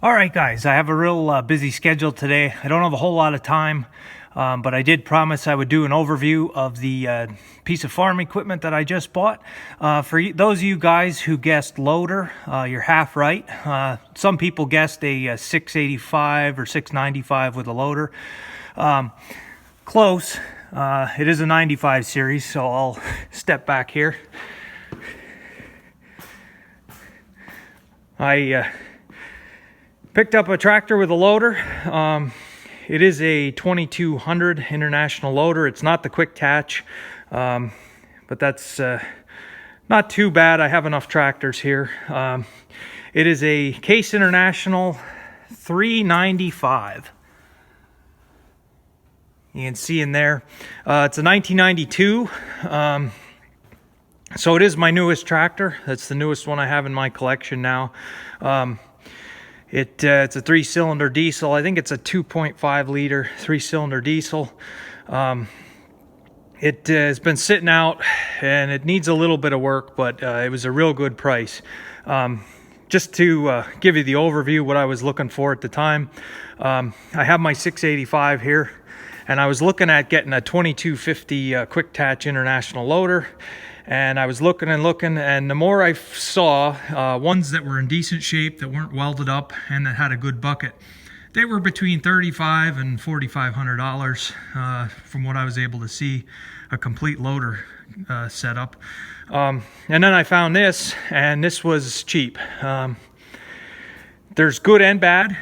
All right, guys, I have a real busy schedule today. I don't have a whole lot of time, but I did promise I would do an overview of the piece of farm equipment that I just bought. Those of you guys who guessed loader, you're half right. Some people guessed a 685 or 695 with a loader. Close. It is a 95 series, so I'll step back here. I picked up a tractor with a loader. It is a 2200 International loader. It's not the quick attach, but that's not too bad. I have enough tractors here. It is a Case International 395. You can see in there. It's a 1992. So it is my newest tractor. That's the newest one I have in my collection now. It's a 3-cylinder diesel. I think it's a 2.5 liter 3-cylinder diesel. It has been sitting out and it needs a little bit of work, but it was a real good price. Just to give you the overview, what I was looking for at the time, I have my 685 here, and I was looking at getting a 2250 quick attach International loader. And I was looking, and the more I saw ones that were in decent shape, that weren't welded up, and that had a good bucket, they were between $3,500 and $4,500 from what I was able to see, a complete loader setup. And then I found this, and this was cheap. There's good and bad,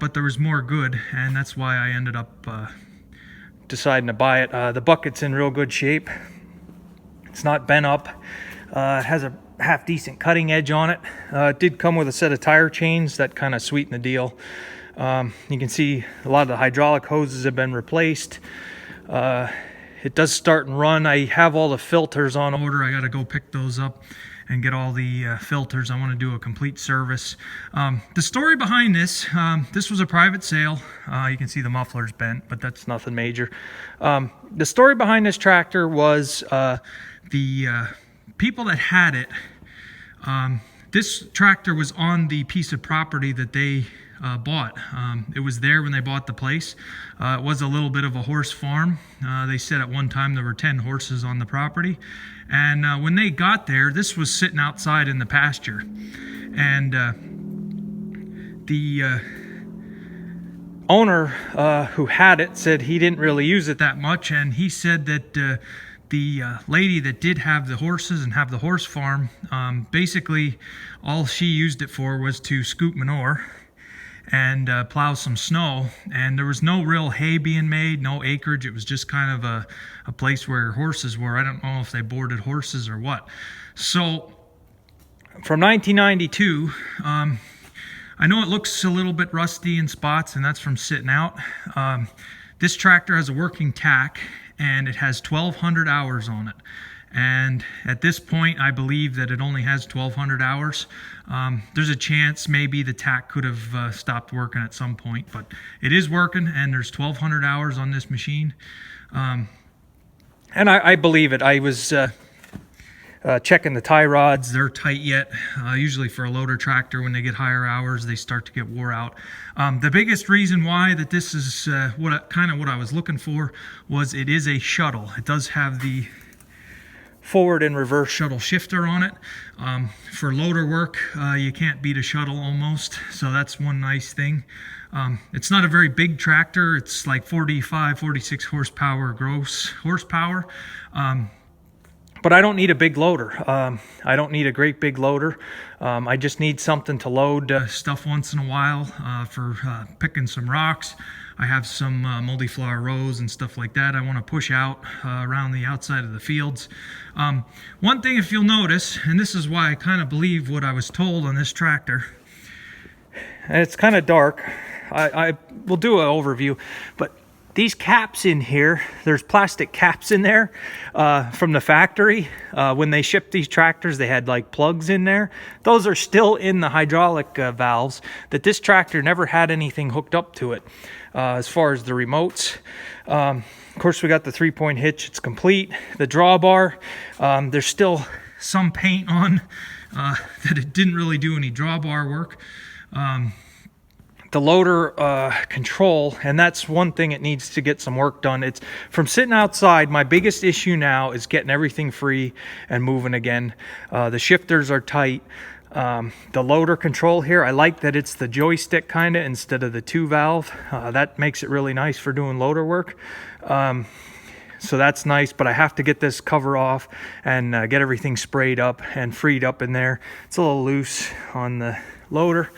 but there was more good, and that's why I ended up deciding to buy it. The bucket's in real good shape. It's not bent up. It has a half decent cutting edge on it. It did come with a set of tire chains that kind of sweeten the deal. You can see a lot of the hydraulic hoses have been replaced. It does start and run. I have all the filters on order. I got to go pick those up and get all the filters. I want to do a complete service. The story behind this, this was a private sale. You can see the muffler's bent, but that's nothing major. The story behind this tractor was the people that had it. This tractor was on the piece of property that they bought. It was there when they bought the place. It was a little bit of a horse farm. They said at one time there were 10 horses on the property. And when they got there, this was sitting outside in the pasture. And the owner who had it said he didn't really use it that much. And he said that the lady that did have the horses and have the horse farm, basically all she used it for was to scoop manure and plow some snow, and there was no real hay being made, no acreage. It was just kind of a place where horses were. I don't know if they boarded horses or what. So from 1992, I know it looks a little bit rusty in spots, and that's from sitting out. This tractor has a working tack, and it has 1,200 hours on it. And at this point, I believe that it only has 1,200 hours. There's a chance maybe the tack could have stopped working at some point, but it is working, and there's 1,200 hours on this machine. And I believe it. I was checking the tie rods. They're tight yet. Usually for a loader tractor, when they get higher hours, they start to get wore out. The biggest reason why that this is what I was looking for was it is a shuttle. It does have the forward and reverse shuttle shifter on it. For loader work, you can't beat a shuttle almost, so that's one nice thing. It's not a very big tractor. It's like 45, 46 horsepower gross horsepower. But I don't need a big loader. I don't need a great big loader. I just need something to load stuff once in a while for picking some rocks. I have some multi-flower rows and stuff like that I want to push out around the outside of the fields. One thing, if you'll notice, and this is why I kind of believe what I was told on this tractor, and it's kind of dark. I will do an overview, but these caps in here, there's plastic caps in there from the factory. When they shipped these tractors, they had like plugs in there. Those are still in the hydraulic valves, that this tractor never had anything hooked up to it as far as the remotes. Of course, we got the 3-point hitch. It's complete. The drawbar, there's still some paint on that it didn't really do any drawbar work. the loader control, and that's one thing it needs to get some work done. It's from sitting outside, my biggest issue now is getting everything free and moving again. The shifters are tight. The loader control here, I like that it's the joystick kind of instead of the 2-valve. That makes it really nice for doing loader work. So that's nice, but I have to get this cover off and get everything sprayed up and freed up in there. It's a little loose on the loader.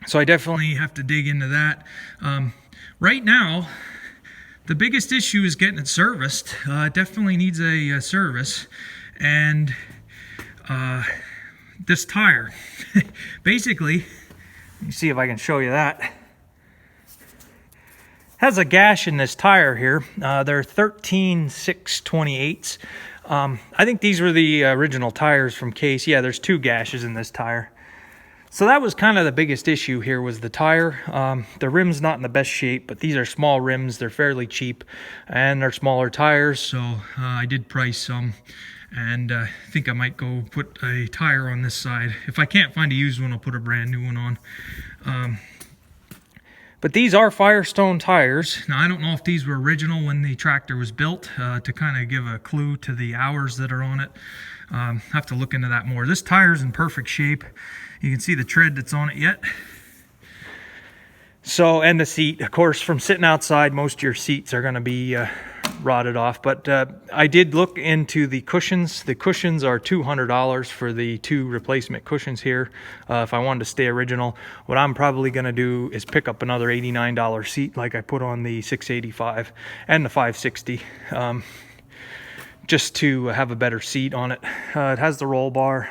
So I definitely have to dig into that. Right now, the biggest issue is getting it serviced. It definitely needs a service. And this tire, basically, let me see if I can show you that. Has a gash in this tire here. They're 13.6/28. I think these were the original tires from Case. Yeah, there's 2 gashes in this tire. So that was kind of the biggest issue here, was the tire. The rim's not in the best shape, but these are small rims. They're fairly cheap, and they're smaller tires, so I did price some. And I think I might go put a tire on this side. If I can't find a used one, I'll put a brand new one on. But these are Firestone tires. Now, I don't know if these were original when the tractor was built, to kind of give a clue to the hours that are on it. Have to look into that more. This tire's in perfect shape. You can see the tread that's on it yet. So, and the seat, of course, from sitting outside, most of your seats are going to be rotted off. But I did look into the cushions. The cushions are $200 for the 2 replacement cushions here. If I wanted to stay original, what I'm probably going to do is pick up another $89 seat like I put on the 685 and the 560, just to have a better seat on it. It has the roll bar.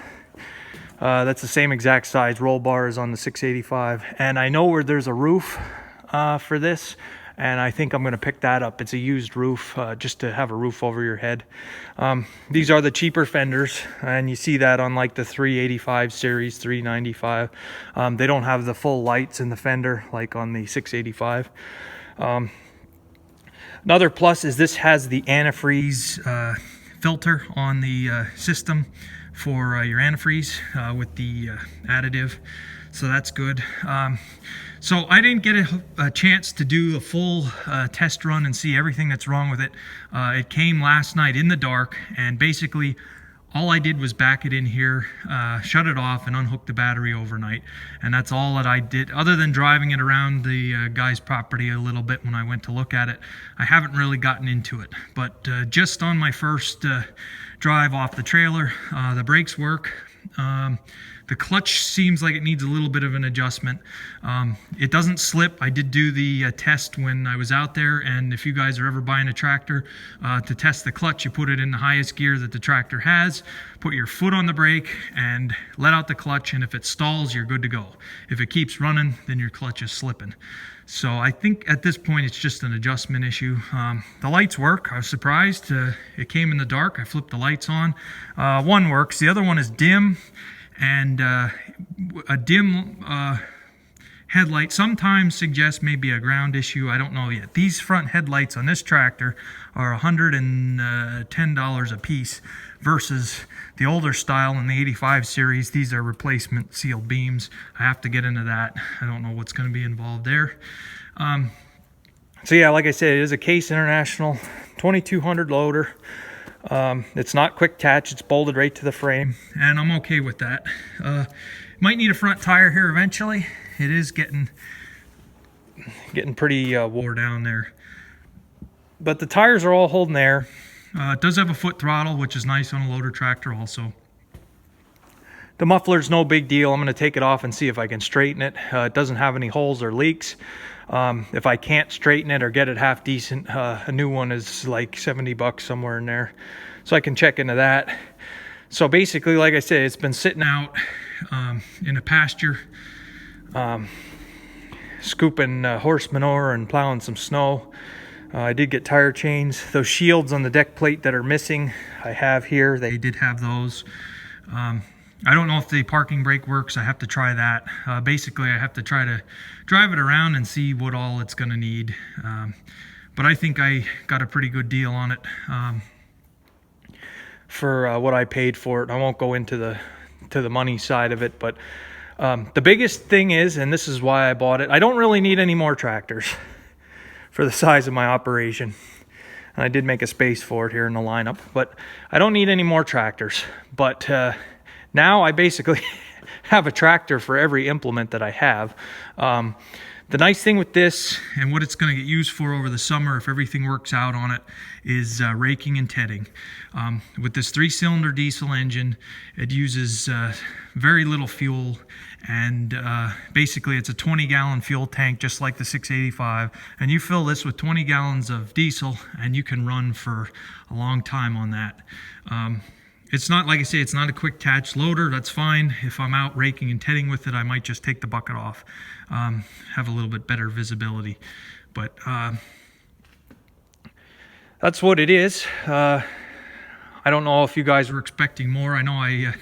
That's the same exact size roll bar as on the 685. And I know where there's a roof for this, and I think I'm going to pick that up. It's a used roof, just to have a roof over your head. These are the cheaper fenders, and you see that on like the 385 series, 395. They don't have the full lights in the fender like on the 685. Another plus is this has the antifreeze filter on the system for your antifreeze with the additive, so that's good. So I didn't get a chance to do a full test run and see everything that's wrong with it. It came last night in the dark, and basically all I did was back it in here, shut it off, and unhook the battery overnight. And that's all that I did, other than driving it around the guy's property a little bit when I went to look at it. I haven't really gotten into it. But just on my first drive off the trailer, the brakes work. The clutch seems like it needs a little bit of an adjustment. It doesn't slip. I did do the test when I was out there, and if you guys are ever buying a tractor, to test the clutch, you put it in the highest gear that the tractor has, put your foot on the brake, and let out the clutch, and if it stalls, you're good to go. If it keeps running, then your clutch is slipping. So I think at this point it's just an adjustment issue. The lights work. I was surprised. It came in the dark. I flipped the lights on. One works. The other one is dim. And a dim headlight sometimes suggests maybe a ground issue. I don't know yet. These front headlights on this tractor are $110 a piece versus the older style in the 85 series. These are replacement sealed beams. I have to get into that. I don't know what's going to be involved there. So yeah, like I said, it is a Case International 2200 loader. It's not quick attach, it's bolted right to the frame, and I'm okay with that. Might need a front tire here eventually. It is getting pretty wore down there, but the tires are all holding there. It does have a foot throttle, which is nice on a loader tractor also. The muffler's no big deal. I'm going to take it off and see if I can straighten it. It doesn't have any holes or leaks. If I can't straighten it or get it half decent, a new one is like $70 somewhere in there. So I can check into that. So basically, like I said, it's been sitting out in a pasture, scooping horse manure and plowing some snow. I did get tire chains. Those shields on the deck plate that are missing, I have here. They did have those. I don't know if the parking brake works. I have to try that. Basically, I have to try to drive it around and see what all it's going to need. But I think I got a pretty good deal on it for what I paid for it. I won't go into the money side of it, but The biggest thing is, and this is why I bought it, I don't really need any more tractors for the size of my operation. And I did make a space for it here in the lineup, but I don't need any more tractors. But now I basically have a tractor for every implement that I have. The nice thing with this, and what it's going to get used for over the summer if everything works out on it, is raking and tedding. With this 3-cylinder diesel engine, it uses very little fuel, and basically it's a 20-gallon fuel tank just like the 685, and you fill this with 20 gallons of diesel and you can run for a long time on that. It's not, like I say, it's not a quick attach loader. That's fine. If I'm out raking and tedding with it, I might just take the bucket off, have a little bit better visibility. But that's what it is. I don't know if you guys were expecting more. I know I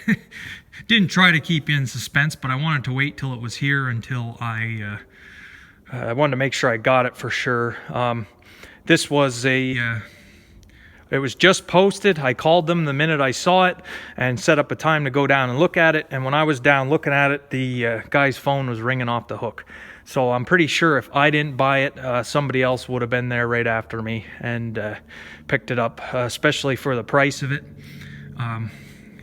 didn't try to keep you in suspense, but I wanted to wait till it was here until I wanted to make sure I got it for sure. This was it was just posted. I called them the minute I saw it and set up a time to go down and look at it. And when I was down looking at it, the guy's phone was ringing off the hook. So I'm pretty sure if I didn't buy it, somebody else would have been there right after me and picked it up, especially for the price of it.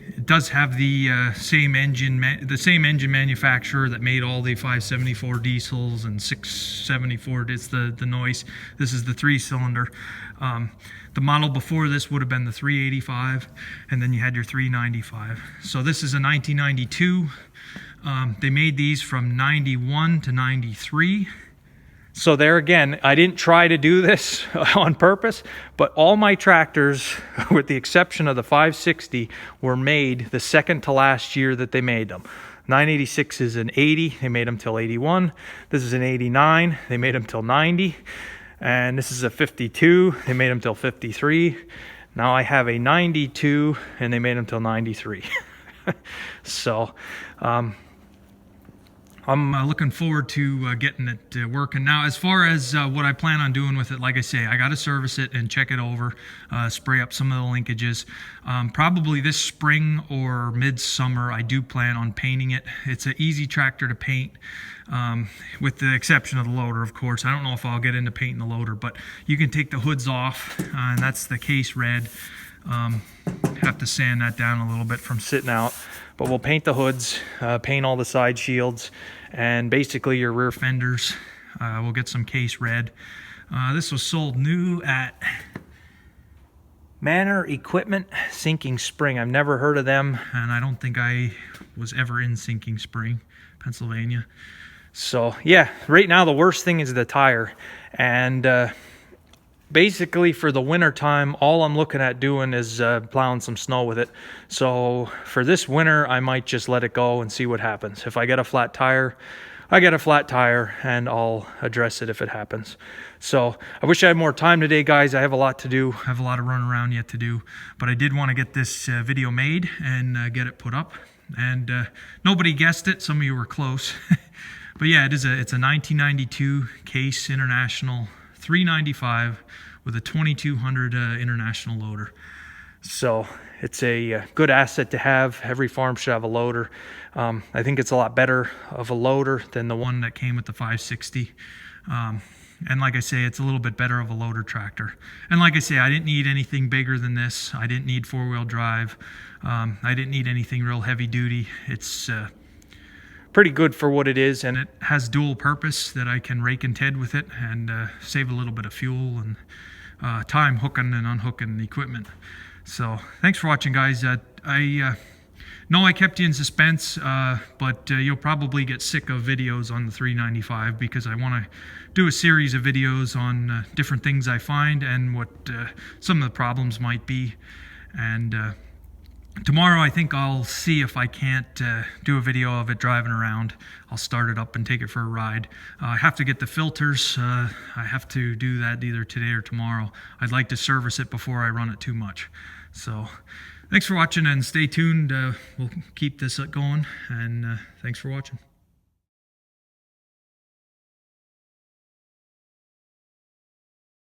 It does have the same engine manufacturer that made all the 574 diesels and 674. It's the Noise. This is the 3-cylinder. The model before this would have been the 385, and then you had your 395. So this is a 1992. They made these from 91 to 93. So there again, I didn't try to do this on purpose, but all my tractors, with the exception of the 560, were made the second to last year that they made them. 986 is an 80, they made them till 81. This is an 89, they made them till 90. And this is a 52, they made them till 53. Now I have a 92, and they made them till 93. So, I'm looking forward to getting it working. Now, as far as what I plan on doing with it, like I say, I got to service it and check it over, spray up some of the linkages. Probably this spring or midsummer, I do plan on painting it. It's an easy tractor to paint, with the exception of the loader, of course. I don't know if I'll get into painting the loader, but you can take the hoods off, and that's the case red. Have to sand that down a little bit from sitting out. But we'll paint the hoods, paint all the side shields, and basically your rear fenders. We'll get some case red. This was sold new at Manor Equipment, Sinking Spring. I've never heard of them, and I don't think I was ever in Sinking Spring, Pennsylvania. So yeah, right now the worst thing is the tire. And basically for the winter time, all I'm looking at doing is plowing some snow with it. So for this winter, I might just let it go and see what happens. If I get a flat tire, I get a flat tire, and I'll address it if it happens. So I wish I had more time today, guys. I have a lot to do. I have a lot of running around yet to do, but I did want to get this video made and get it put up. And nobody guessed it. Some of you were close. But yeah, it's a 1992 Case International 395 with a 2200 International loader. So it's a good asset to have. Every farm should have a loader. I think it's a lot better of a loader than the one that came with the 560. And like I say, it's a little bit better of a loader tractor. And like I say, I didn't need anything bigger than this. I didn't need 4-wheel drive. I didn't need anything real heavy duty. It's pretty good for what it is, and it has dual purpose that I can rake and ted with it and save a little bit of fuel and time hooking and unhooking the equipment. So thanks for watching, guys. I know I kept you in suspense, but you'll probably get sick of videos on the 395 because I want to do a series of videos on different things I find and what some of the problems might be. And tomorrow I think I'll see if I can't do a video of it driving around. I'll start it up and take it for a ride. I have to get the filters. I have to do that either today or tomorrow. I'd like to service it before I run it too much. So thanks for watching, and stay tuned. We'll keep this going, and thanks for watching.